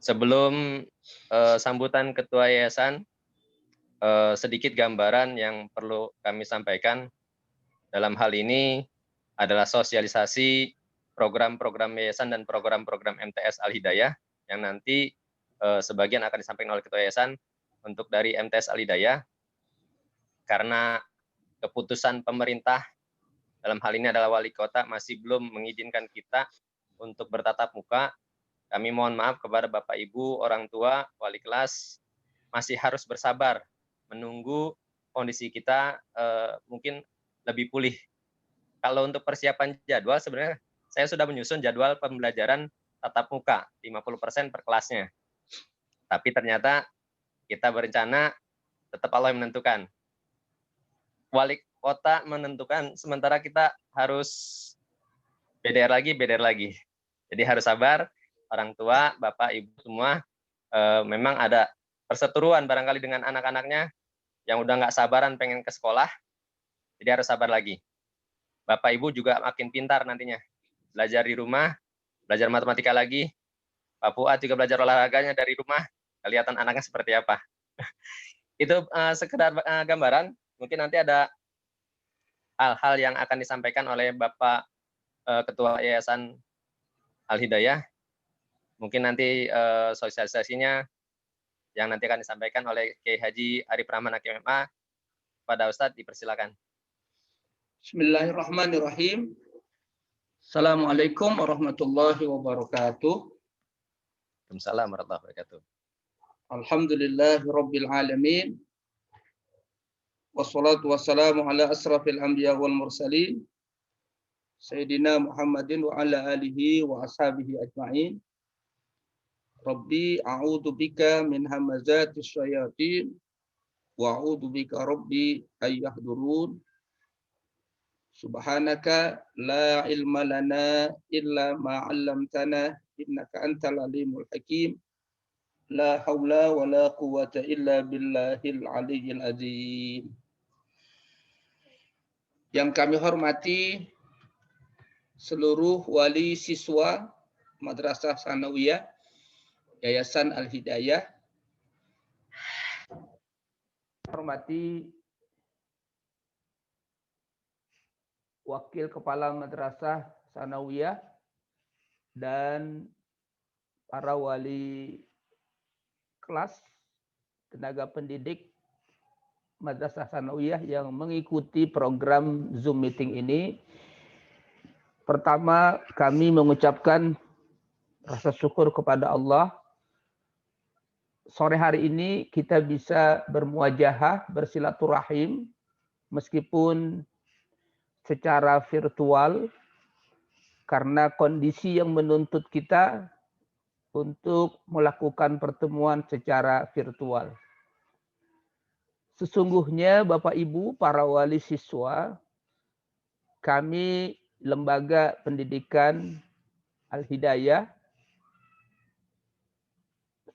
Sebelum sambutan Ketua Yayasan, sedikit gambaran yang perlu kami sampaikan dalam hal ini adalah sosialisasi program-program yayasan dan program-program MTS Al-Hidayah yang nanti sebagian akan disampaikan oleh Ketua Yayasan. Untuk dari MTS Al-Hidayah, karena keputusan pemerintah dalam hal ini adalah wali kota masih belum mengizinkan kita untuk bertatap muka, kami mohon maaf kepada Bapak Ibu, orang tua, wali kelas, masih harus bersabar menunggu kondisi kita mungkin lebih pulih. Kalau untuk persiapan jadwal, sebenarnya saya sudah menyusun jadwal pembelajaran tatap muka, 50% per kelasnya. Tapi ternyata kita berencana, tetap Allah yang menentukan. Wali kota menentukan, sementara kita harus BDR lagi. Jadi harus sabar, orang tua, Bapak, Ibu semua, memang ada perseteruan barangkali dengan anak-anaknya yang udah nggak sabaran pengen ke sekolah, jadi harus sabar lagi. Bapak Ibu juga makin pintar nantinya, belajar di rumah, belajar matematika lagi, Pak Fuad juga belajar olahraganya dari rumah, kelihatan anaknya seperti apa. Itu sekedar gambaran, mungkin nanti ada hal-hal yang akan disampaikan oleh Bapak Ketua Yayasan Al-Hidayah, mungkin nanti sosialisasinya yang nanti akan disampaikan oleh Kiai Haji Arif Rahman Hakim MA. Pada Ustadz, dipersilakan. Bismillahirrahmanirrahim. Assalamualaikum warahmatullahi wabarakatuh. Waalaikumsalam warahmatullahi wabarakatuh. Alhamdulillahirabbil alamin. Wassalatu wassalamu ala asrafil anbiya wal mursalin. Sayyidina Muhammadin wa ala alihi wa ashabihi ajma'in. Rabbi a'udzu bika min hamazatis syayatin wa a'udzu bika rabbi ayyahdurun. Subhanaka la ilma lana illa ma 'allamtana innaka antal alimul hakim. La haula wa la quwwata illa billahil aliyyil azim. Yang kami hormati seluruh wali siswa Madrasah Tsanawiyah Yayasan Al-Hidayah. Hormati Wakil Kepala Madrasah Tsanawiyah dan para wali kelas, tenaga pendidik Madrasah Tsanawiyah yang mengikuti program Zoom meeting ini. Pertama, kami mengucapkan rasa syukur kepada Allah. Sore hari ini kita bisa bermuajahah, bersilaturahim, meskipun secara virtual, karena kondisi yang menuntut kita untuk melakukan pertemuan secara virtual. Sesungguhnya Bapak Ibu, para wali siswa, kami Lembaga Pendidikan Al-Hidayah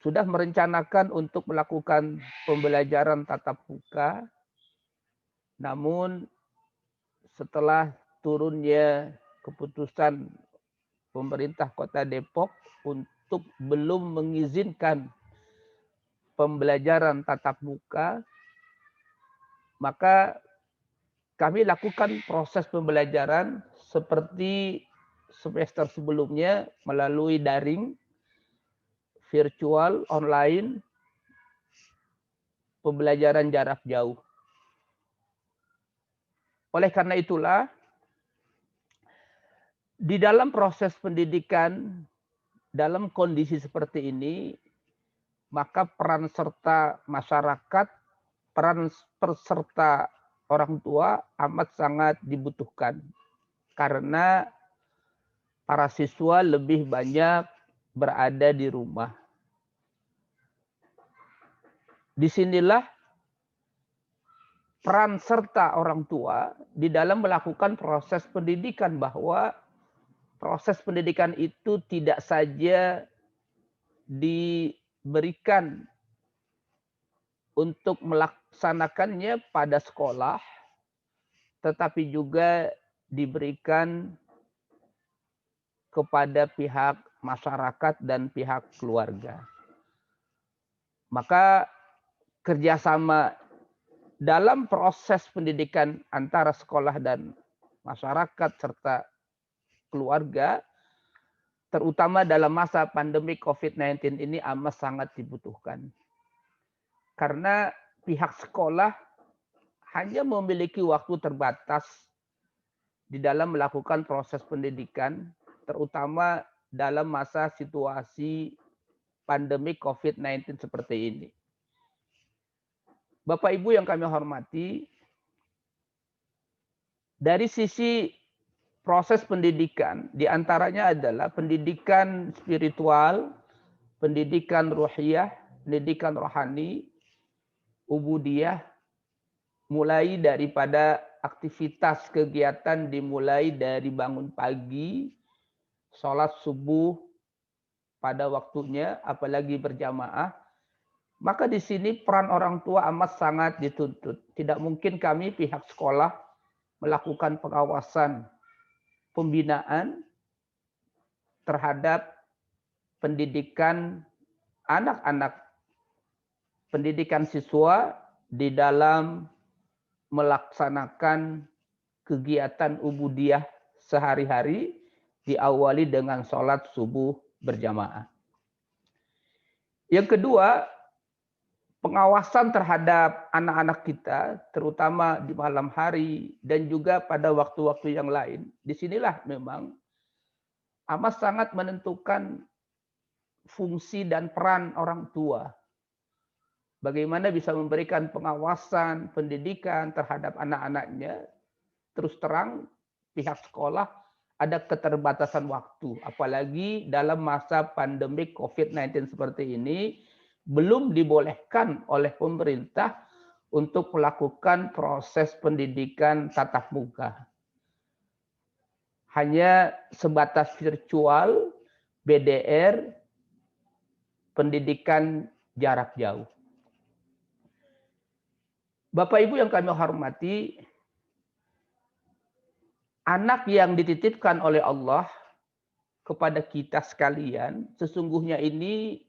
sudah merencanakan untuk melakukan pembelajaran tatap muka, namun setelah turunnya keputusan pemerintah Kota Depok untuk belum mengizinkan pembelajaran tatap muka, maka kami lakukan proses pembelajaran seperti semester sebelumnya melalui daring, virtual, online, pembelajaran jarak jauh. Oleh karena itulah, di dalam proses pendidikan, dalam kondisi seperti ini, maka peran serta masyarakat, peran serta orang tua amat sangat dibutuhkan. Karena para siswa lebih banyak berada di rumah. Disinilah peran serta orang tua di dalam melakukan proses pendidikan, bahwa proses pendidikan itu tidak saja diberikan untuk melaksanakannya pada sekolah, tetapi juga diberikan kepada pihak masyarakat dan pihak keluarga. Maka kerjasama dalam proses pendidikan antara sekolah dan masyarakat serta keluarga, terutama dalam masa pandemi COVID-19 ini amat sangat dibutuhkan. Karena pihak sekolah hanya memiliki waktu terbatas di dalam melakukan proses pendidikan, terutama dalam masa situasi pandemi COVID-19 seperti ini. Bapak Ibu yang kami hormati, dari sisi proses pendidikan, diantaranya adalah pendidikan spiritual, pendidikan ruhiyah, pendidikan rohani, ubudiyah, mulai daripada aktivitas kegiatan dimulai dari bangun pagi, sholat subuh pada waktunya, apalagi berjamaah, maka di sini peran orang tua amat sangat dituntut. Tidak mungkin kami pihak sekolah melakukan pengawasan, pembinaan terhadap pendidikan anak-anak, pendidikan siswa di dalam melaksanakan kegiatan ubudiyah sehari-hari diawali dengan sholat subuh berjamaah. Yang kedua, pengawasan terhadap anak-anak kita, terutama di malam hari dan juga pada waktu-waktu yang lain. Disinilah memang amat sangat menentukan fungsi dan peran orang tua. Bagaimana bisa memberikan pengawasan, pendidikan terhadap anak-anaknya. Terus terang, pihak sekolah ada keterbatasan waktu. Apalagi dalam masa pandemi COVID-19 seperti ini, belum dibolehkan oleh pemerintah untuk melakukan proses pendidikan tatap muka. Hanya sebatas virtual, BDR, pendidikan jarak jauh. Bapak Ibu yang kami hormati, anak yang dititipkan oleh Allah kepada kita sekalian, sesungguhnya ini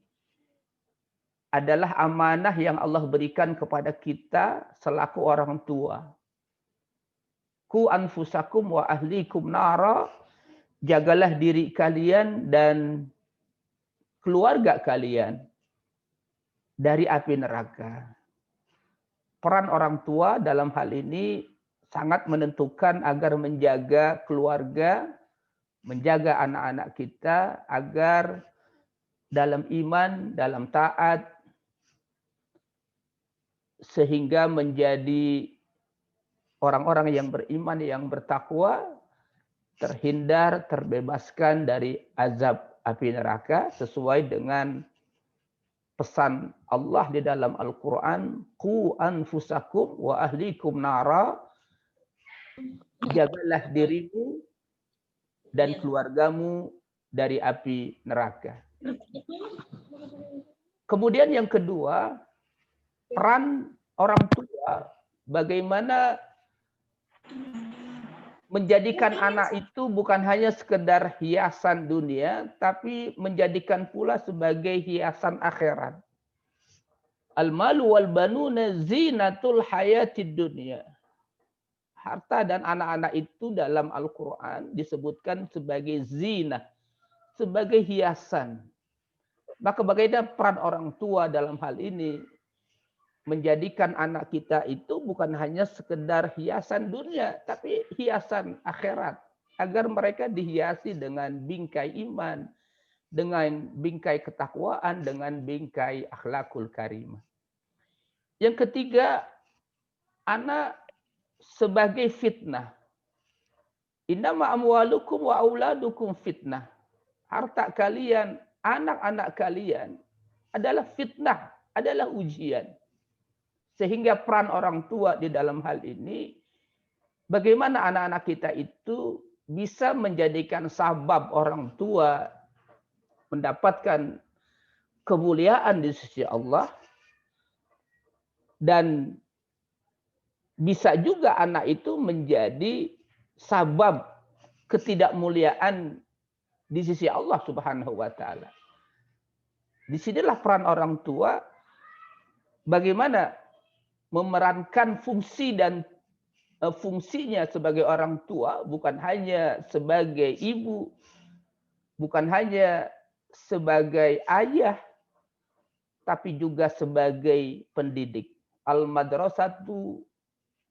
adalah amanah yang Allah berikan kepada kita selaku orang tua. Ku anfusakum wa ahlikum nara, jagalah diri kalian dan keluarga kalian dari api neraka. Peran orang tua dalam hal ini sangat menentukan agar menjaga keluarga, menjaga anak-anak kita agar dalam iman, dalam taat, sehingga menjadi orang-orang yang beriman, yang bertakwa, terhindar, terbebaskan dari azab api neraka sesuai dengan pesan Allah di dalam Al-Quran, Qu anfusakum wa ahlikum nara, jagalah dirimu dan keluargamu dari api neraka. Kemudian yang kedua, peran orang tua, bagaimana menjadikan anak itu bukan hanya sekedar hiasan dunia, tapi menjadikan pula sebagai hiasan akhirat. Al-malu wal banuna zinatul hayatid dunya. Harta dan anak-anak itu dalam Al-Quran disebutkan sebagai zina, sebagai hiasan. Maka bagaimana peran orang tua dalam hal ini? Menjadikan anak kita itu bukan hanya sekedar hiasan dunia, tapi hiasan akhirat. Agar mereka dihiasi dengan bingkai iman, dengan bingkai ketakwaan, dengan bingkai akhlakul karimah. Yang ketiga, anak sebagai fitnah. Innama amwalukum wa auladukum fitnah. Harta kalian, anak-anak kalian adalah fitnah, adalah ujian. Sehingga peran orang tua di dalam hal ini, bagaimana anak-anak kita itu bisa menjadikan sabab orang tua mendapatkan kemuliaan di sisi Allah, dan bisa juga anak itu menjadi sabab ketidakmuliaan di sisi Allah Subhanahu wa taala. Disinilah peran orang tua bagaimana memerankan fungsi dan fungsinya sebagai orang tua, bukan hanya sebagai ibu, bukan hanya sebagai ayah, tapi juga sebagai pendidik. Al-madrasatu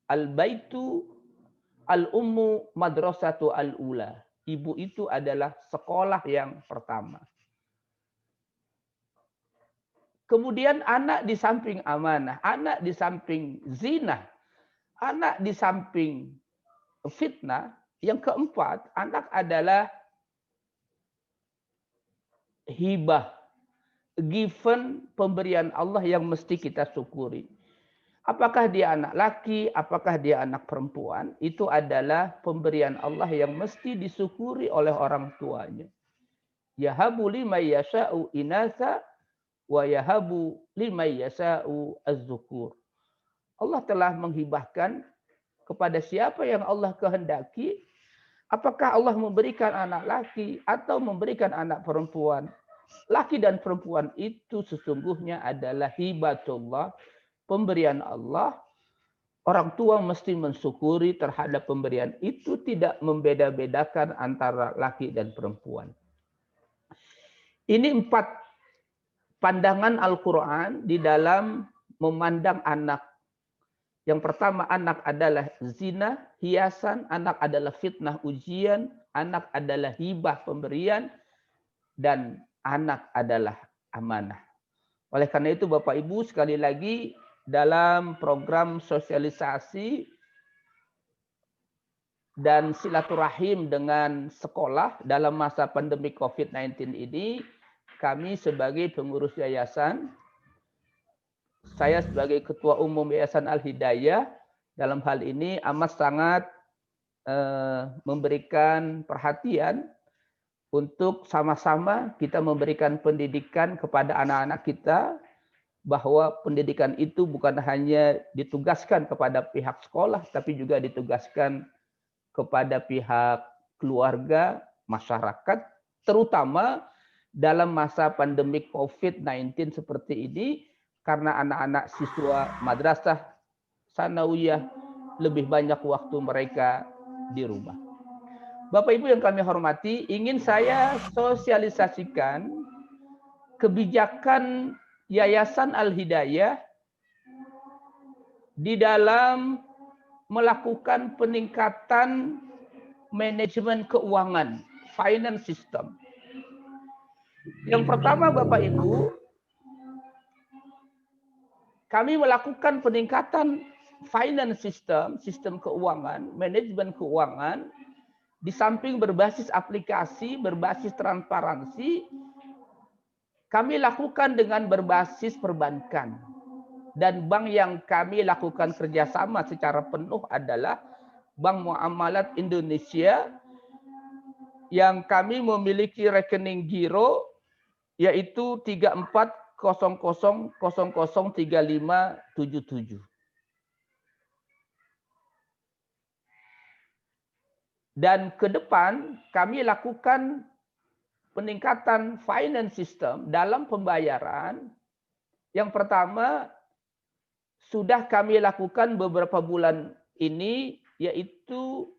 al-baitu al-ummu madrasatu al-ula. Ibu itu adalah sekolah yang pertama. Kemudian anak di samping amanah, anak di samping zina, anak di samping fitnah, yang keempat, anak adalah hibah, given, pemberian Allah yang mesti kita syukuri. Apakah dia anak laki, apakah dia anak perempuan, itu adalah pemberian Allah yang mesti disyukuri oleh orang tuanya. Yahabu liman yasha'u inasa wa yahabu liman yasha'u az-zukur. Allah telah menghibahkan kepada siapa yang Allah kehendaki. Apakah Allah memberikan anak laki atau memberikan anak perempuan? Laki dan perempuan itu sesungguhnya adalah hibatullah, pemberian Allah. Orang tua mesti mensyukuri terhadap pemberian itu, tidak membeda-bedakan antara laki dan perempuan. Ini 4 pandangan Al-Quran di dalam memandang anak. Yang pertama, anak adalah zina, hiasan, anak adalah fitnah, ujian, anak adalah hibah, pemberian, dan anak adalah amanah. Oleh karena itu Bapak Ibu, sekali lagi dalam program sosialisasi dan silaturahim dengan sekolah dalam masa pandemi COVID-19 ini, kami sebagai pengurus yayasan, saya sebagai Ketua Umum Yayasan Al-Hidayah, dalam hal ini amat sangat memberikan perhatian untuk sama-sama kita memberikan pendidikan kepada anak-anak kita, bahwa pendidikan itu bukan hanya ditugaskan kepada pihak sekolah, tapi juga ditugaskan kepada pihak keluarga, masyarakat, terutama dalam masa pandemi COVID-19 seperti ini, karena anak-anak siswa madrasah sanawiyah lebih banyak waktu mereka di rumah. Bapak Ibu yang kami hormati, ingin saya sosialisasikan kebijakan Yayasan Al-Hidayah di dalam melakukan peningkatan manajemen keuangan, finance system. Yang pertama Bapak Ibu, kami melakukan peningkatan finance system, sistem keuangan, manajemen keuangan, di samping berbasis aplikasi, berbasis transparansi, kami lakukan dengan berbasis perbankan. Dan bank yang kami lakukan kerjasama secara penuh adalah Bank Muamalat Indonesia, yang kami memiliki rekening giro yaitu 3400003577. Dan ke depan kami lakukan peningkatan finance system dalam pembayaran. Yang pertama sudah kami lakukan beberapa bulan ini, yaitu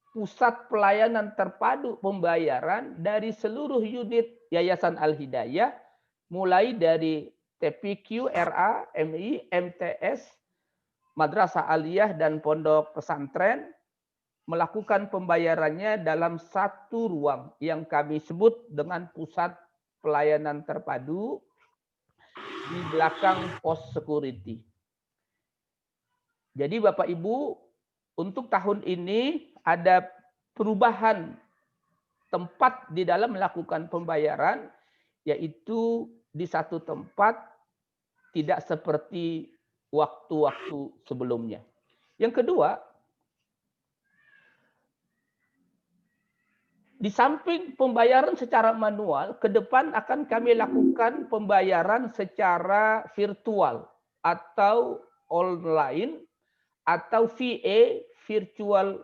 pusat pelayanan terpadu pembayaran dari seluruh unit Yayasan Al-Hidayah, mulai dari TPQ, RA, MI, MTS, Madrasah Aliyah, dan Pondok Pesantren, melakukan pembayarannya dalam satu ruang yang kami sebut dengan pusat pelayanan terpadu di belakang pos security. Jadi Bapak Ibu, untuk tahun ini ada perubahan tempat di dalam melakukan pembayaran, yaitu di satu tempat, tidak seperti waktu-waktu sebelumnya. Yang kedua, di samping pembayaran secara manual, ke depan akan kami lakukan pembayaran secara virtual atau online atau VA, virtual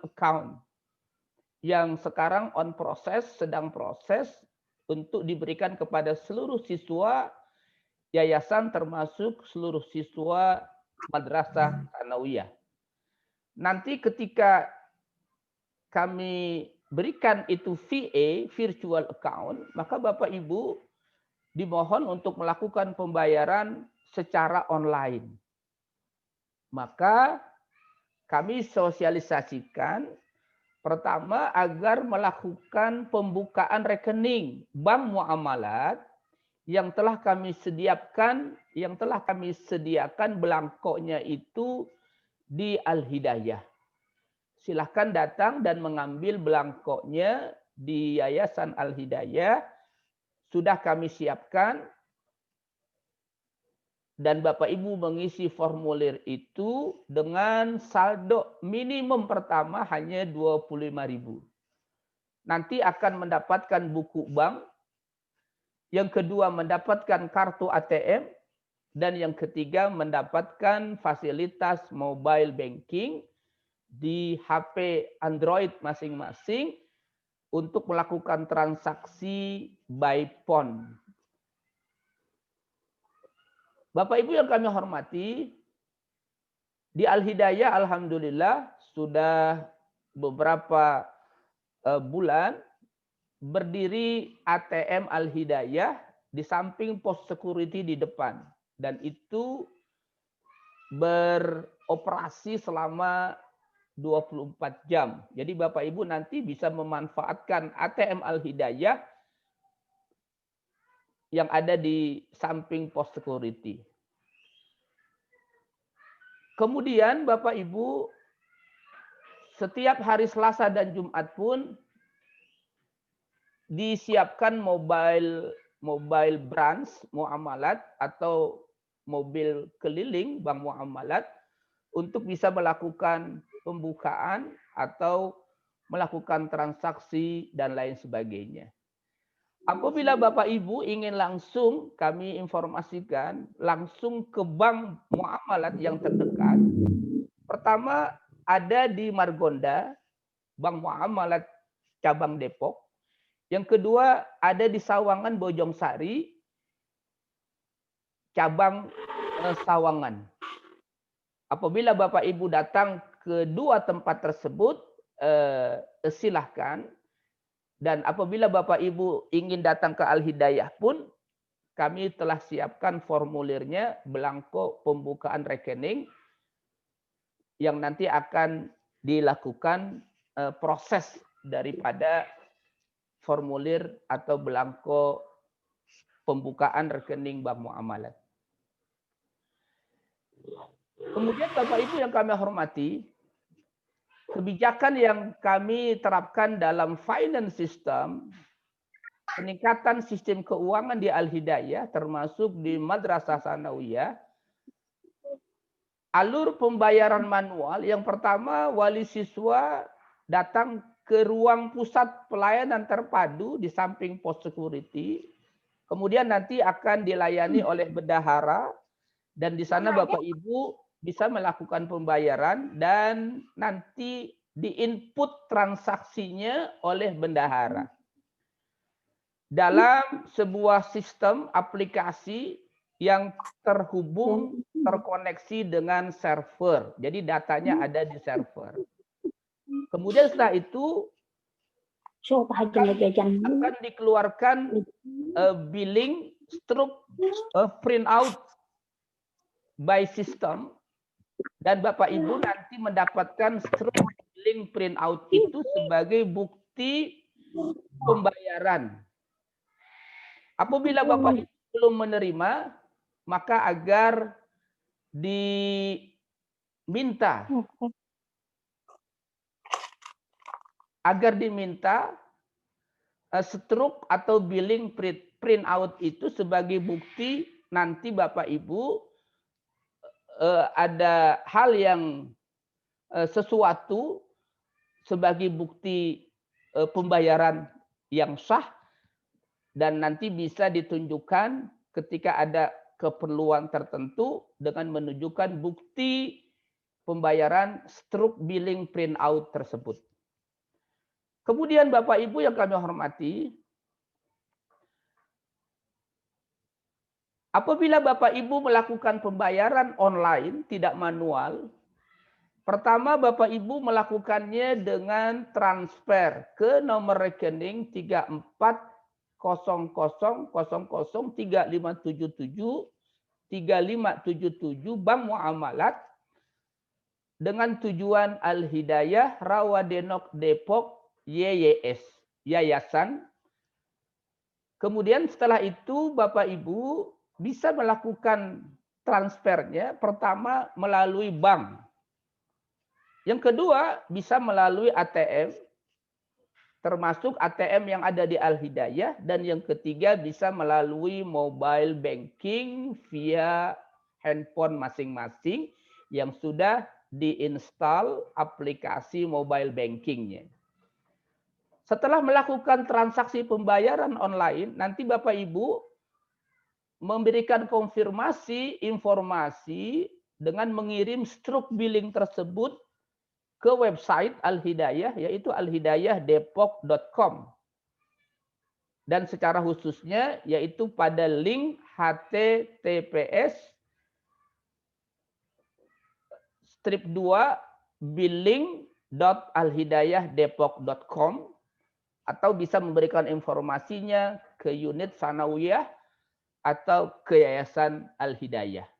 account, yang sekarang on proses, sedang proses untuk diberikan kepada seluruh siswa yayasan termasuk seluruh siswa Madrasah Tsanawiyah. Nanti ketika kami berikan itu VA, virtual account, maka Bapak Ibu dimohon untuk melakukan pembayaran secara online. Maka kami sosialisasikan pertama agar melakukan pembukaan rekening bank muamalat yang telah kami sediakan belangkonya itu di Al-Hidayah. Silahkan datang dan mengambil belangkonya di Yayasan Al-Hidayah. Sudah kami siapkan. Dan Bapak Ibu mengisi formulir itu dengan saldo minimum pertama hanya 25.000. Nanti akan mendapatkan buku bank. Yang kedua mendapatkan kartu ATM. Dan yang ketiga mendapatkan fasilitas mobile banking di HP Android masing-masing untuk melakukan transaksi by phone. Bapak Ibu yang kami hormati, di Al-Hidayah alhamdulillah sudah beberapa bulan berdiri ATM Al-Hidayah di samping pos security di depan. Dan itu beroperasi selama 24 jam. Jadi Bapak Ibu nanti bisa memanfaatkan ATM Al-Hidayah yang ada di samping pos security. Kemudian Bapak Ibu setiap hari Selasa dan Jumat pun disiapkan mobile branch muamalat atau mobil keliling bank muamalat untuk bisa melakukan pembukaan atau melakukan transaksi dan lain sebagainya. Apabila Bapak Ibu ingin langsung, kami informasikan langsung ke bank muamalat yang terdekat. Pertama ada di Margonda, Bank Muamalat cabang Depok. Yang kedua ada di Sawangan Bojongsari, cabang Sawangan. Apabila Bapak Ibu datang ke dua tempat tersebut, silahkan. Dan apabila Bapak Ibu ingin datang ke Al-Hidayah pun, kami telah siapkan formulirnya, belangko pembukaan rekening, yang nanti akan dilakukan proses daripada formulir atau belangko pembukaan rekening bank muamalat. Kemudian Bapak Ibu yang kami hormati, kebijakan yang kami terapkan dalam finance system, peningkatan sistem keuangan di Al-Hidayah, termasuk di Madrasah Tsanawiyah, alur pembayaran manual. Yang pertama, wali siswa datang ke ruang pusat pelayanan terpadu di samping pos security. Kemudian nanti akan dilayani oleh bendahara, dan di sana Bapak Ibu bisa melakukan pembayaran dan nanti diinput transaksinya oleh bendahara dalam sebuah sistem aplikasi yang terkoneksi dengan server. Jadi datanya ada di server. Kemudian setelah itu akan dikeluarkan billing stroke print out by system, dan Bapak Ibu nanti mendapatkan stroke billing print out itu sebagai bukti pembayaran. Apabila Bapak Ibu belum menerima, maka agar diminta stroke atau billing print out itu sebagai bukti. Nanti Bapak Ibu ada hal yang sesuatu sebagai bukti pembayaran yang sah, dan nanti bisa ditunjukkan ketika ada keperluan tertentu dengan menunjukkan bukti pembayaran stroke billing print out tersebut. Kemudian Bapak Ibu yang kami hormati, Apabila Bapak Ibu melakukan pembayaran online tidak manual, pertama Bapak Ibu melakukannya dengan transfer ke nomor rekening 3400003577 Bank Muamalat dengan tujuan Al-Hidayah Rawadenok Depok YYS Yayasan. Kemudian setelah itu Bapak Ibu bisa melakukan transfernya pertama melalui bank. Yang kedua bisa melalui ATM, termasuk ATM yang ada di Al-Hidayah. Dan yang ketiga bisa melalui mobile banking via handphone masing-masing yang sudah diinstal aplikasi mobile bankingnya. Setelah melakukan transaksi pembayaran online, nanti Bapak Ibu memberikan konfirmasi informasi dengan mengirim struk billing tersebut ke website Al-Hidayah, yaitu alhidayahdepok.com. Dan secara khususnya yaitu pada link https://billing.alhidayahdepok.com, atau bisa memberikan informasinya ke unit Sanawiyah atau ke Yayasan Al-Hidayah.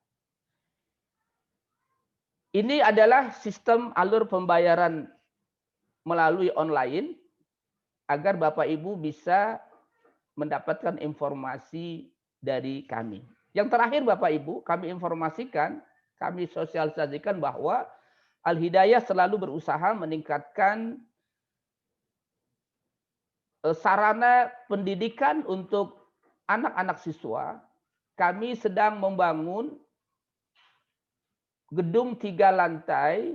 Ini adalah sistem alur pembayaran melalui online agar Bapak Ibu bisa mendapatkan informasi dari kami. Yang terakhir Bapak Ibu, kami informasikan, kami sosialisasikan bahwa Al-Hidayah selalu berusaha meningkatkan sarana pendidikan untuk anak-anak siswa. Kami sedang membangun gedung 3 lantai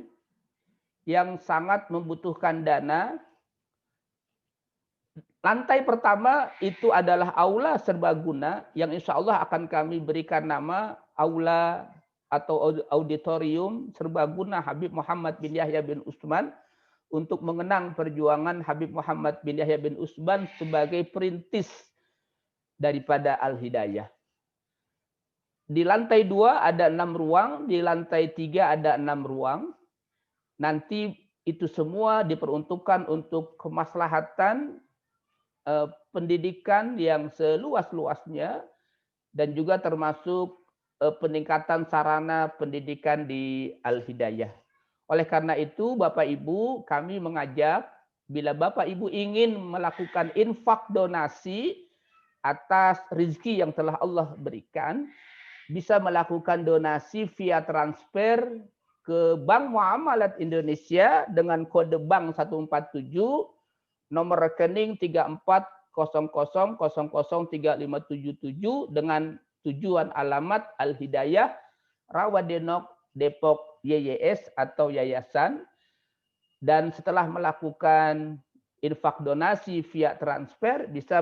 yang sangat membutuhkan dana. Lantai pertama itu adalah aula serbaguna yang insya Allah akan kami berikan nama aula atau auditorium serbaguna Habib Muhammad bin Yahya bin Utsman, untuk mengenang perjuangan Habib Muhammad bin Yahya bin Utsman sebagai perintis daripada Al-Hidayah. Di lantai 2 ada 6 ruang, di lantai 3 ada 6 ruang. Nanti itu semua diperuntukkan untuk kemaslahatan pendidikan yang seluas-luasnya, dan juga termasuk peningkatan sarana pendidikan di Al-Hidayah. Oleh karena itu, Bapak Ibu, kami mengajak bila Bapak Ibu ingin melakukan infak donasi atas rezeki yang telah Allah berikan, bisa melakukan donasi via transfer ke Bank Muamalat Indonesia dengan kode bank 147, nomor rekening 3400003577 dengan tujuan alamat Al-Hidayah Rawadenok Depok YYS atau Yayasan. Dan setelah melakukan infak donasi via transfer, bisa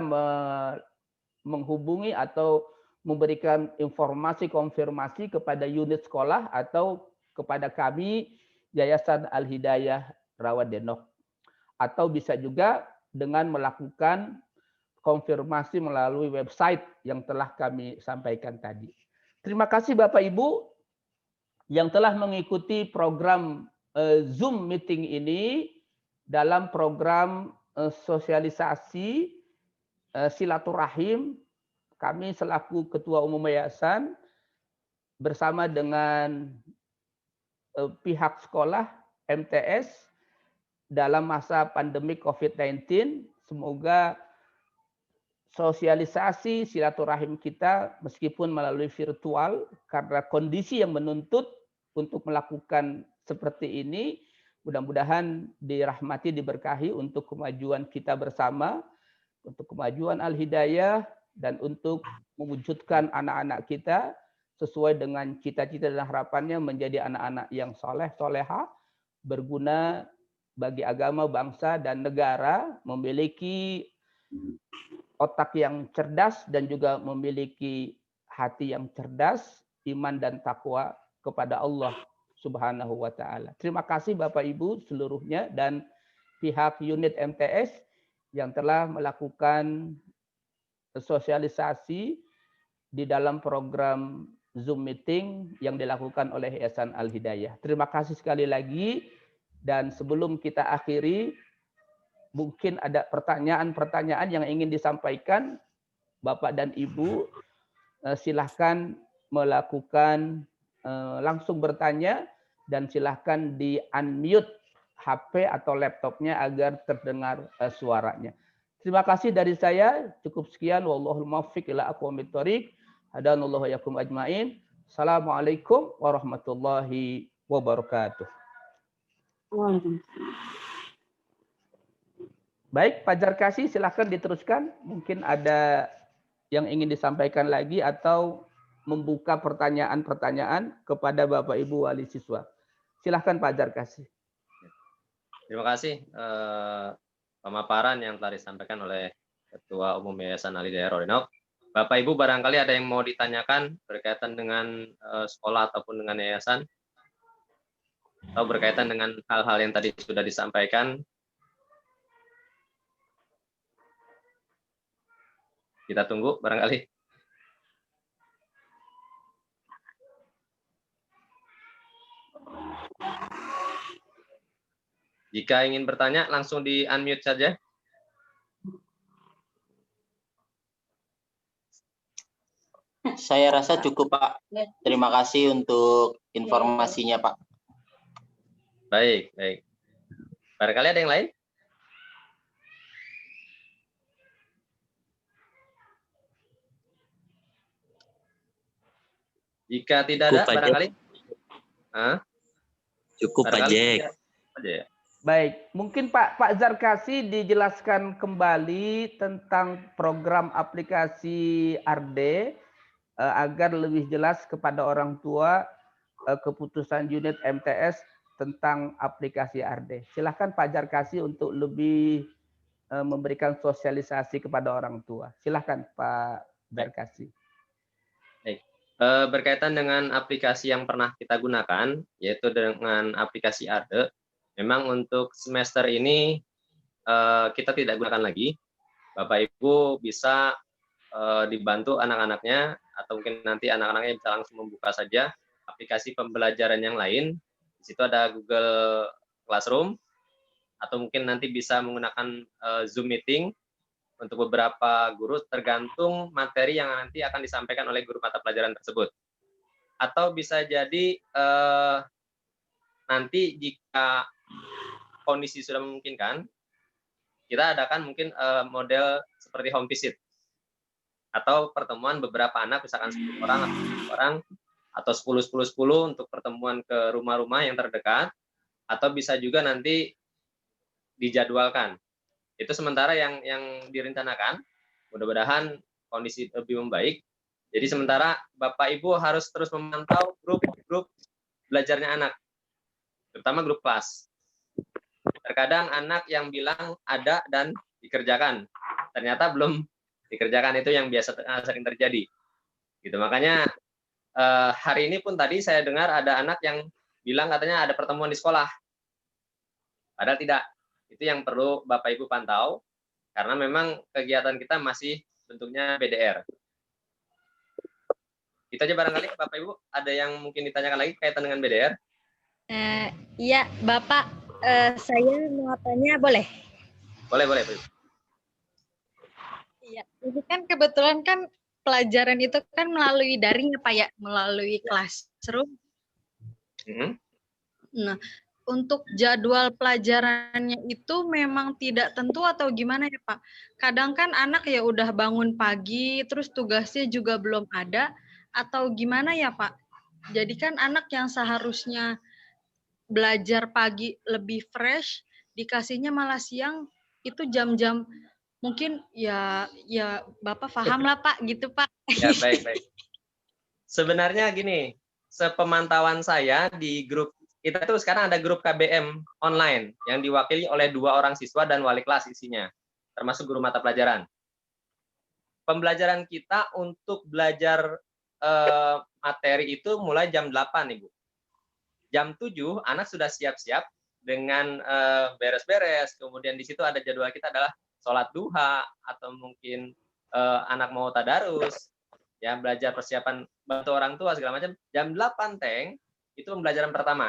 menghubungi atau memberikan informasi konfirmasi kepada unit sekolah atau kepada kami Yayasan Al-Hidayah Rawadenok. Atau bisa juga dengan melakukan konfirmasi melalui website yang telah kami sampaikan tadi. Terima kasih Bapak Ibu yang telah mengikuti program Zoom meeting ini dalam program sosialisasi silaturahim. Kami selaku Ketua Umum Yayasan bersama dengan pihak sekolah MTS dalam masa pandemi COVID-19, semoga sosialisasi silaturahim kita meskipun melalui virtual karena kondisi yang menuntut untuk melakukan seperti ini, mudah-mudahan dirahmati, diberkahi untuk kemajuan kita bersama, untuk kemajuan Al-Hidayah, dan untuk mewujudkan anak-anak kita sesuai dengan cita-cita dan harapannya menjadi anak-anak yang soleh, soleha, berguna bagi agama, bangsa, dan negara, memiliki otak yang cerdas dan juga memiliki hati yang cerdas, iman dan takwa kepada Allah Subhanahu wa taala. Terima kasih Bapak Ibu seluruhnya dan pihak unit MTS yang telah melakukan sosialisasi di dalam program Zoom meeting yang dilakukan oleh Yayasan Al-Hidayah. Terima kasih sekali lagi, dan sebelum kita akhiri, mungkin ada pertanyaan-pertanyaan yang ingin disampaikan Bapak dan Ibu, silahkan melakukan langsung bertanya, dan silahkan di-unmute HP atau laptopnya agar terdengar suaranya. Terima kasih dari saya, cukup sekian. Wallahul muwaffiq ila aqwamit thoriq. Hadanallahu wa iyyakum ajmain. Assalamualaikum warahmatullahi wabarakatuh. Baik, Pak Jarkasi, silahkan diteruskan. Mungkin ada yang ingin disampaikan lagi atau membuka pertanyaan-pertanyaan kepada Bapak Ibu wali siswa. Silahkan Pak Jarkasi. Terima kasih pemaparan yang telah disampaikan oleh Ketua Umum Yayasan Al-Hidayah Rorinok. Bapak Ibu barangkali ada yang mau ditanyakan berkaitan dengan sekolah ataupun dengan yayasan, atau berkaitan dengan hal-hal yang tadi sudah disampaikan. Kita tunggu barangkali. Jika ingin bertanya, langsung di-unmute saja. Saya rasa cukup, Pak. Terima kasih untuk informasinya, Pak. Baik, baik. Barangkali ada yang lain? Jika tidak ada, barangkali. Cukup, Pak Jack. Ya. Baik, mungkin Pak Zarkasi dijelaskan kembali tentang program aplikasi ARDE agar lebih jelas kepada orang tua keputusan unit MTS tentang aplikasi ARDE. Silahkan Pak Zarkasi untuk lebih memberikan sosialisasi kepada orang tua. Silahkan Pak Zarkasi. Baik. Berkaitan dengan aplikasi yang pernah kita gunakan, yaitu dengan aplikasi ARDE, memang untuk semester ini kita tidak gunakan lagi. Bapak Ibu bisa dibantu anak-anaknya, atau mungkin nanti anak-anaknya bisa langsung membuka saja aplikasi pembelajaran yang lain. Di situ ada Google Classroom, atau mungkin nanti bisa menggunakan Zoom meeting untuk beberapa guru, tergantung materi yang nanti akan disampaikan oleh guru mata pelajaran tersebut. Atau bisa jadi nanti jika kondisi sudah memungkinkan, kita adakan mungkin model seperti home visit, atau pertemuan beberapa anak, misalkan 10 orang atau 10 orang, atau 10 untuk pertemuan ke rumah-rumah yang terdekat, atau bisa juga nanti dijadwalkan. Itu sementara yang direncanakan. Mudah-mudahan kondisi lebih membaik. Jadi sementara Bapak Ibu harus terus memantau grup-grup belajarnya anak, terutama grup kelas. Terkadang anak yang bilang ada dan dikerjakan, ternyata belum dikerjakan, itu yang biasa sering terjadi. Gitu. Makanya hari ini pun tadi saya dengar ada anak yang bilang katanya ada pertemuan di sekolah. Padahal tidak. Itu yang perlu Bapak Ibu pantau, karena memang kegiatan kita masih bentuknya BDR. Itu aja barangkali Bapak Ibu, ada yang mungkin ditanyakan lagi kaitan dengan BDR? Iya, Bapak, saya mau tanya, boleh? Boleh, boleh, Ibu. Iya, ini kan kebetulan kan pelajaran itu kan melalui daring ya Pak ya, melalui classroom. Nah, untuk jadwal pelajarannya itu memang tidak tentu atau gimana ya Pak? Kadang kan anak ya udah bangun pagi, terus tugasnya juga belum ada, atau gimana ya Pak? Jadi kan anak yang seharusnya belajar pagi lebih fresh, dikasihnya malah siang, itu jam-jam mungkin ya Bapak paham lah Pak, gitu Pak. Ya, baik, baik. Sebenarnya gini, sepemantauan saya di grup, kita tuh sekarang ada grup KBM online yang diwakili oleh 2 orang siswa dan wali kelas isinya, termasuk guru mata pelajaran. Pembelajaran kita untuk belajar materi itu mulai jam 8, Ibu. Jam 7 anak sudah siap-siap dengan beres-beres, kemudian di situ ada jadwal kita adalah sholat duha, atau mungkin anak mau tadarus. ya belajar persiapan bantu orang tua segala macam. Jam 8 Teng itu pembelajaran pertama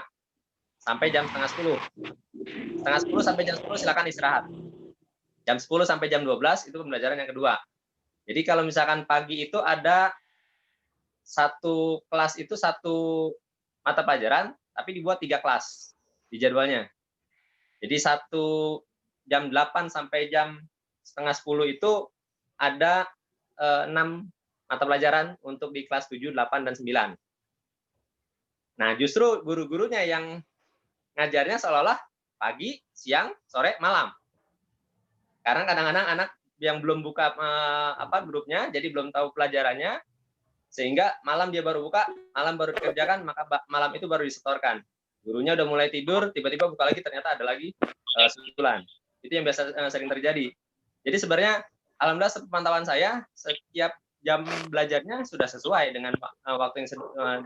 sampai jam setengah 10. Setengah 10 sampai jam 10 silakan istirahat. Jam 10 sampai jam 12 itu pembelajaran yang kedua. Jadi kalau misalkan pagi itu ada satu kelas itu satu mata pelajaran, tapi dibuat 3 kelas di jadwalnya. Jadi jam 8 sampai jam setengah 10 itu ada 6 mata pelajaran untuk di kelas 7, 8, dan 9. Nah, justru guru-gurunya yang ngajarnya seolah-olah pagi, siang, sore, malam. Karena kadang-kadang anak yang belum buka grupnya, jadi belum tahu pelajarannya, sehingga malam dia baru buka, malam baru dikerjakan, maka malam itu baru disetorkan. Gurunya udah mulai tidur, tiba-tiba buka lagi, ternyata ada lagi susulan. Itu yang biasa sering terjadi. Jadi sebenarnya, alhamdulillah sepemantauan saya, setiap jam belajarnya sudah sesuai dengan waktu yang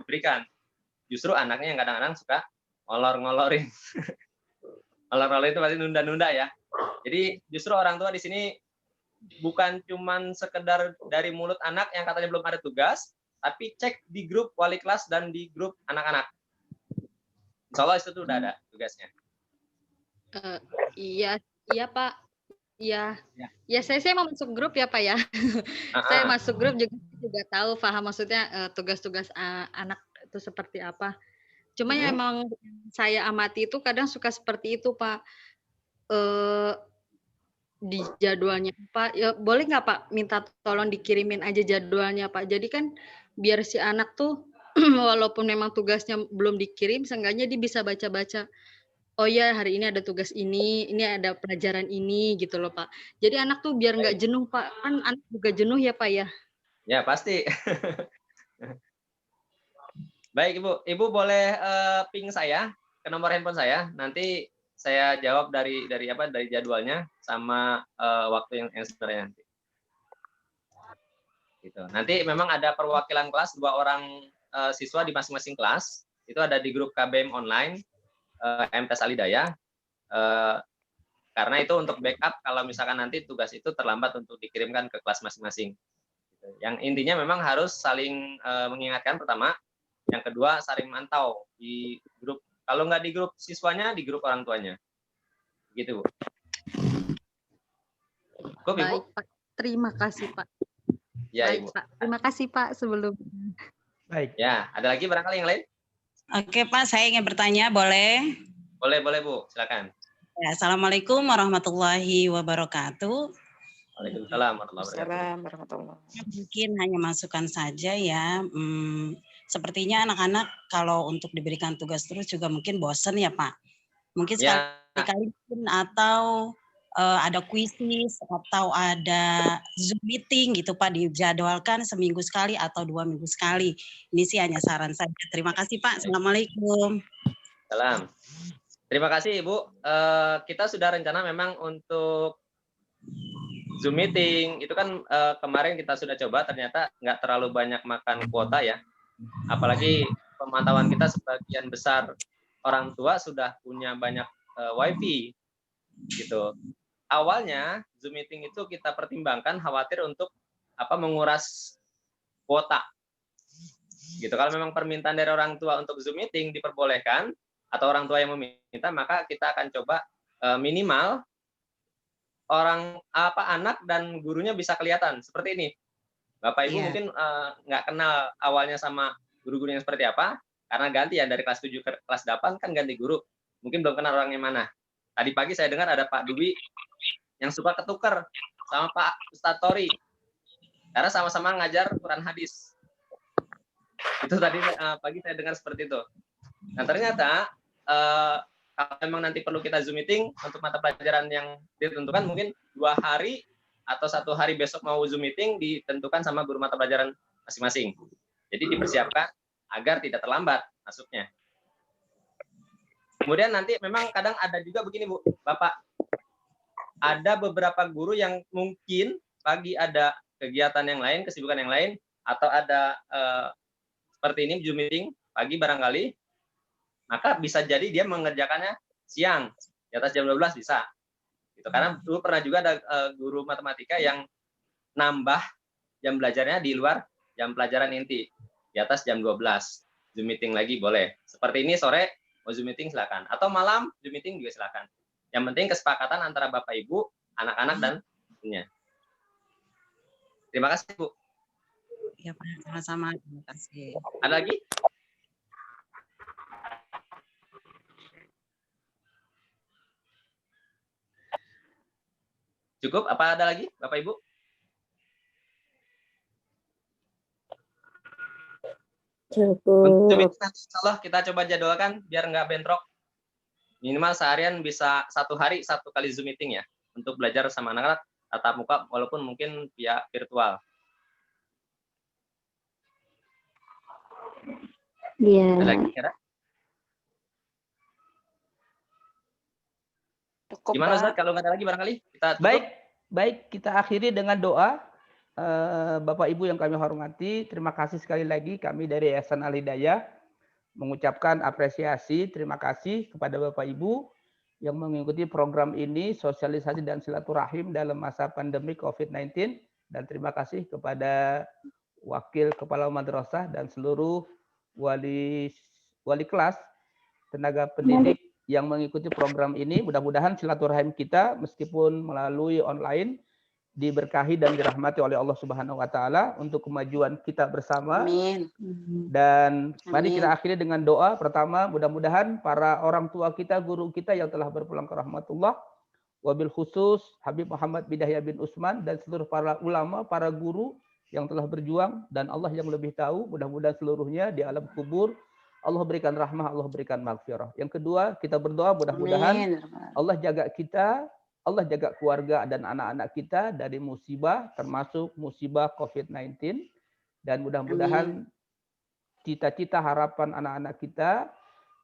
diberikan. Justru anaknya yang kadang-kadang suka ngolor-ngolorin. Ngolor-ngolorin itu pasti nunda-nunda ya. Jadi justru orang tua di sini bukan cuman sekedar dari mulut anak yang katanya belum ada tugas, tapi cek di grup wali kelas dan di grup anak-anak. Insya Allah itu tuh udah ada tugasnya. Iya Pak. Iya. Ya saya mau masuk grup ya Pak ya. Saya masuk grup juga tahu paham maksudnya tugas-tugas anak itu seperti apa. Cuma yang emang saya amati itu kadang suka seperti itu Pak. Di jadwalnya Pak, ya boleh nggak Pak minta tolong dikirimin aja jadwalnya Pak. Jadi kan biar si anak tuh walaupun memang tugasnya belum dikirim, seenggaknya dia bisa baca-baca. Oh ya hari ini ada tugas ini ada pelajaran ini gitu loh Pak. Jadi anak tuh biar nggak jenuh Pak. Kan anak juga jenuh ya Pak ya. Ya pasti. Baik Ibu boleh ping saya ke nomor handphone saya. Nanti saya jawab dari jadwalnya sama waktu yang sebenarnya nanti. Gitu. Nanti memang ada perwakilan kelas 2 orang siswa di masing-masing kelas. Itu ada di grup KBM online MTS Alidaya. Karena itu untuk backup kalau misalkan nanti tugas itu terlambat untuk dikirimkan ke kelas masing-masing. Yang intinya memang harus saling mengingatkan pertama. Yang kedua saling mantau di grup. Kalau nggak di grup siswanya, di grup orang tuanya. Gitu, Bu. Baik, Pak. Terima kasih, Pak. Ya, baik, Ibu. Pak. Terima kasih, Pak, sebelumnya. Baik. Ya, ada lagi barangkali yang lain? Oke, Pak, saya ingin bertanya, boleh? Boleh, Bu. Silakan. Ya, Assalamualaikum warahmatullahi wabarakatuh. Waalaikumsalam warahmatullahi wabarakatuh. Mungkin hanya masukan saja ya. Sepertinya anak-anak kalau untuk diberikan tugas terus juga mungkin bosan ya Pak. Mungkin sekali-kali atau ada kuisis atau ada Zoom meeting gitu Pak, dijadwalkan seminggu sekali atau 2 minggu sekali. Ini sih hanya saran saja. Terima kasih Pak. Assalamualaikum. Salam. Terima kasih Ibu. Kita sudah rencana memang untuk Zoom meeting itu kan kemarin kita sudah coba, ternyata nggak terlalu banyak makan kuota ya. Apalagi pemantauan kita sebagian besar orang tua sudah punya banyak wifi gitu. Awalnya Zoom meeting itu kita pertimbangkan khawatir untuk menguras kuota gitu. Kalau memang permintaan dari orang tua untuk Zoom meeting diperbolehkan atau orang tua yang meminta, maka kita akan coba minimal anak dan gurunya bisa kelihatan seperti ini. Bapak Ibu mungkin nggak kenal awalnya sama guru-gurunya seperti apa, karena ganti ya dari kelas 7 ke kelas 8 kan ganti guru. Mungkin belum kenal orangnya mana. Tadi pagi saya dengar ada Pak Dwi yang suka ketukar sama Pak Ustadz Tori. Karena sama-sama ngajar Quran hadis. Itu tadi pagi saya dengar seperti itu. Nah ternyata kalau memang nanti perlu kita Zoom meeting untuk mata pelajaran yang ditentukan, mungkin 2 hari atau 1 hari besok mau Zoom meeting ditentukan sama guru mata pelajaran masing-masing. Jadi dipersiapkan agar tidak terlambat masuknya. Kemudian nanti memang kadang ada juga begini Bu, Bapak. Ada beberapa guru yang mungkin pagi ada kegiatan yang lain, kesibukan yang lain, atau ada seperti ini Zoom meeting pagi barangkali, maka bisa jadi dia mengerjakannya siang, di atas jam 12 bisa. Gitu. Karena dulu pernah juga ada guru matematika yang nambah jam belajarnya di luar jam pelajaran inti. Di atas jam 12. Zoom meeting lagi boleh. Seperti ini sore mau Zoom meeting silakan. Atau malam Zoom meeting juga silakan. Yang penting kesepakatan antara Bapak Ibu, anak-anak dan ibunya. Terima kasih, Bu. Ya, Pak. Sama-sama. Terima kasih. Ada lagi? Cukup? Apa ada lagi, Bapak Ibu? Untuk insya Allah kita coba jadwalkan biar nggak bentrok. Minimal seharian bisa 1 hari 1 kali Zoom meeting ya. Untuk belajar sama anak-anak tatap muka walaupun mungkin via virtual. Iya. Ada lagi kira? Gimana Ustaz kalau nggak ada lagi barangkali kita tutup? Baik, kita akhiri dengan doa. Bapak Ibu yang kami hormati, terima kasih sekali lagi kami dari Yayasan Al-Hidayah mengucapkan apresiasi, terima kasih kepada Bapak Ibu yang mengikuti program ini, sosialisasi dan silaturahim dalam masa pandemi COVID-19, dan terima kasih kepada Wakil Kepala Madrasah dan seluruh wali kelas, tenaga pendidik yang mengikuti program ini. Mudah-mudahan silaturahim kita meskipun melalui online diberkahi dan dirahmati oleh Allah Subhanahu wa taala untuk kemajuan kita bersama. Amin. Dan mari kita akhiri dengan doa. Pertama, mudah-mudahan para orang tua kita, guru kita yang telah berpulang ke rahmatullah, wabil khusus Habib Muhammad bin Yahya bin Utsman dan seluruh para ulama, para guru yang telah berjuang, dan Allah yang lebih tahu, mudah-mudahan seluruhnya di alam kubur Allah berikan rahmah, Allah berikan maghfirah. Yang kedua, kita berdoa mudah-mudahan Allah jaga kita, Allah jaga keluarga dan anak-anak kita dari musibah, termasuk musibah COVID-19. Dan mudah-mudahan cita-cita harapan anak-anak kita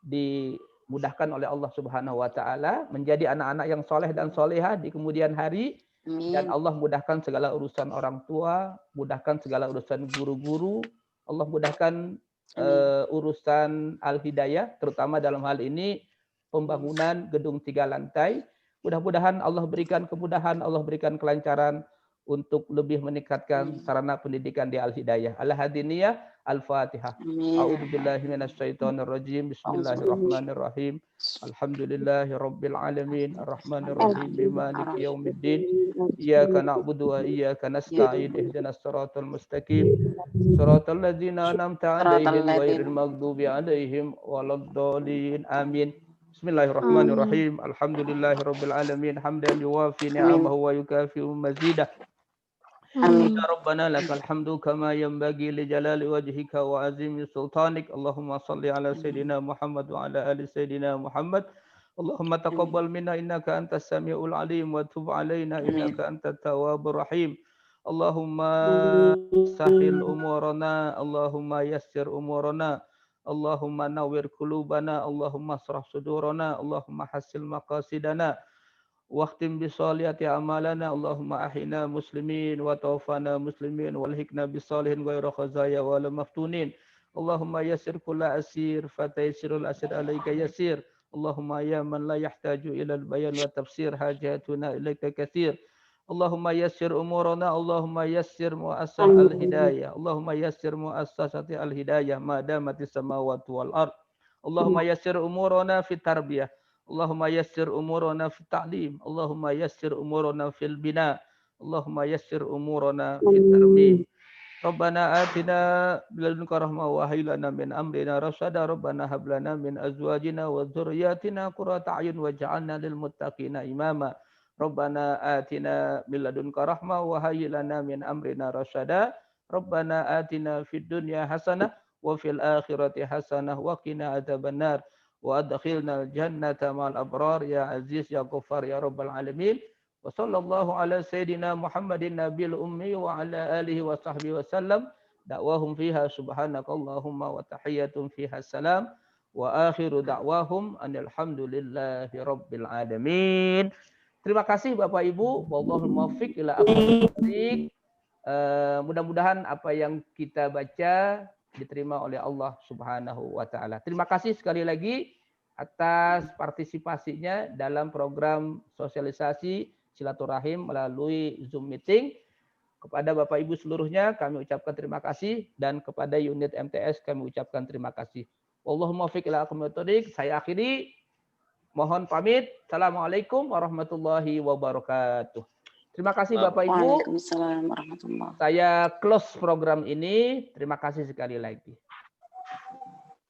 dimudahkan oleh Allah Subhanahu wa taala menjadi anak-anak yang soleh dan solehah di kemudian hari. Dan Allah mudahkan segala urusan orang tua, mudahkan segala urusan guru-guru, Allah mudahkan urusan Al-Hidayah, terutama dalam hal ini pembangunan gedung 3 lantai. Mudah-mudahan Allah berikan kemudahan, Allah berikan kelancaran untuk lebih meningkatkan sarana pendidikan di Al-Hidayah. Al-Hadiniyah, Al-Fatihah. A'udzubillahi minasyaitonirrajim. Bismillahirrahmanirrahim. Alhamdulillahi rabbil alamin. Arrahmanirrahim. Maliki yaumiddin. Iyyaka na'budu wa iyyaka nasta'in. Ihdinas siratal mustaqim. Siratal ladzina an'amta 'alaihim ghairil maghdubi 'alaihim waladdallin. Amin. Bismillahirrahmanirrahim. Alhamdulillahirabbil alamin hamdan yuwafi ni'amahu wa yukafi'u mazidah. Ya Rabbana lakal hamdu kama yanbaghi li jalali wajhika wa azimi sultanik. Allahumma salli ala sayidina Muhammad wa ala ali sayidina Muhammad. Allahumma taqabbal minna innaka antas samiul alim wa tub alaina innaka antat tawwabur rahim. Allahumma sahil umurana, Allahumma yassir umurana. Allahumma nawwir qulubana, Allahumma asrah sudurana, Allahumma hassil maqasidana, waqtim bisoliyati amalana, Allahumma ahina muslimin wa tawaffana muslimin walhikna bisalihin ghairu khazaya wala maftunin. Allahumma yassir kulla asir fataysirul asir alayka yasir. Allahumma ya man la yahtaju ila al-bayan wa tafsir hajatuna ilayka katsir. Allahumma yassir umurana, Allahumma yassir muassas al-hidayah, Allahumma yassir muassasati al-hidayah ma damatis samawati wal ard. Allahumma yassir umurana fit tarbiyah, Allahumma yassir umurana fit ta'lim, Allahumma yassir umurana fil bina, Allahumma yassir umurana fit tarmim. Rabbana atina min ladunka rahmah wa hayyi lana min amrina rasyada. Rabbana hab lana min azwajina wa dzurriyyatina qurrata a'yun waj'alna lil muttaqina imama. Rabbana atina min ladunka rahmah wa hayyi lana min amrina rasyada. Rabbana atina fid dunya hasanah wa fil akhirati hasanah wa qina adzabannar wa adkhilnal jannata ma'al abrar ya aziz ya ghaffar ya rabbal alamin. Wa sallallahu ala sayyidina Muhammadin nabiyil ummi wa ala alihi wa sahbihi wa sallam. Da'wahum fiha subhanakallahumma wa tahiyyatun fiha salam. Wa akhiru da'wahum alhamdulillahi rabbil alamin. Terima kasih Bapak Ibu. Wallahul muwaffiq ila aqwamit thoriq. Mudah-mudahan apa yang kita baca diterima oleh Allah Subhanahu wa taala. Terima kasih sekali lagi atas partisipasinya dalam program sosialisasi silaturahim melalui Zoom meeting. Kepada Bapak Ibu seluruhnya kami ucapkan terima kasih, dan kepada unit MTS kami ucapkan terima kasih. Wallahumma fiq ila aqwamit thoriq. Saya akhiri, mohon pamit. Assalamualaikum warahmatullahi wabarakatuh. Terima kasih Bapak Ibu. Waalaikumsalam warahmatullahi wabarakatuh. Saya close program ini. Terima kasih sekali lagi.